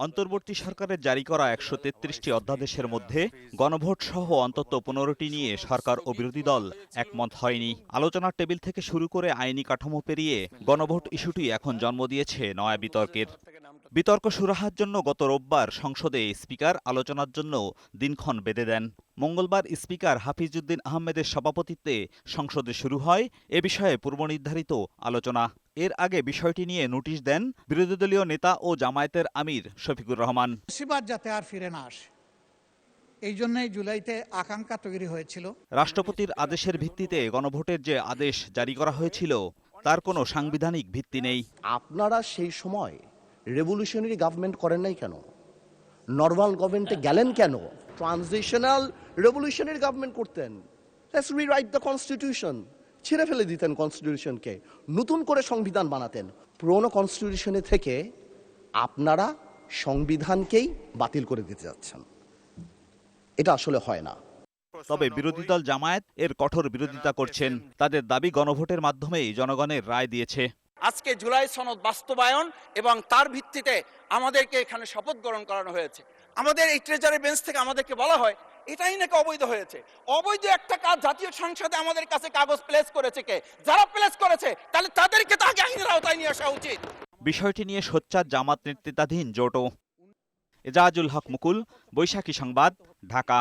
অন্তর্বর্তী সরকারের জারি করা ১৩৩টি অধ্যাদেশের মধ্যে গণভোট সহ অন্তত ১৫টি নিয়ে সরকার ও বিরোধী দল একমত হয়নি। আলোচনার টেবিল থেকে শুরু করে আইনি কাঠামো পেরিয়ে গণভোট ইস্যুটি এখন জন্ম দিয়েছে নয়া বিতর্কের। বিতর্ক সুরাহার জন্য গত রোববার সংসদে স্পিকার আলোচনার জন্য দিনক্ষণ বেঁধে দেন। মঙ্গলবার স্পিকার হাফিজউদ্দিন আহমেদের সভাপতিত্বে সংসদে শুরু হয় এ বিষয়ে পূর্বনির্ধারিত আলোচনা। এর আগে বিষয়টি নিয়ে নোটিশ দেন বিরোধী দলীয় নেতা ও জামায়াতের আমির শফিকুর রহমান। মুসিবত যাতে আর ফিরে না আসে, এই জন্যই জুলাইতে আকাঙ্ক্ষা তৈরি হয়েছিল। রাষ্ট্রপতির আদেশের ভিত্তিতে গণভোটের যে আদেশ জারি করা হয়েছিল তার কোনো সাংবিধানিক ভিত্তি নেই। আপনারা সেই সময় রেভলিউশনারি গভর্নমেন্ট করেন নাই কেন? নর্মাল গভর্নমেন্টে গেলেন কেন? ট্রানজিশনাল রেভলিউশনারি গভর্নমেন্ট করতেন। Let's rewrite the constitution. ছিঁড়ে ফেলে দিতেন কনস্টিটিউশনকে, নতুন করে সংবিধান বানাতেন। পুরনো কনস্টিটিউশনে থেকে আপনারা সংবিধানকেই বাতিল করে দিতে যাচ্ছেন। এটা আসলে হয় না। তবে বিরোধী দল জামায়াত এর কঠোর বিরোধিতা করছেন। তাদের দাবি গণভোটের মাধ্যমেই জনগণের রায় দিয়েছে। আজকে জুলাই সনদ বাস্তবায়ন এবং তার ভিত্তিতে আমাদেরকে এখানে শপথ গ্রহণ করানো হয়েছে। আমাদের এই ট্রেজারি বেঞ্চ থেকে আমাদেরকে বলা হয় এটাই নাকি অবৈধ হয়েছে। অবৈধ একটা কাজ জাতীয় সংসদে আমাদের কাছে কাগজ প্লেস করেছে কে? যারা প্লেস করেছে তাহলে তাদেরকে তো আগে আইনের আওতায় নিয়ে আসা উচিত। বিষয়টি নিয়ে সোচ্চার জামাত নেতৃত্বাধীন জোটও। এজাজুল হক মুকুল, বৈশাখী সংবাদ, ঢাকা।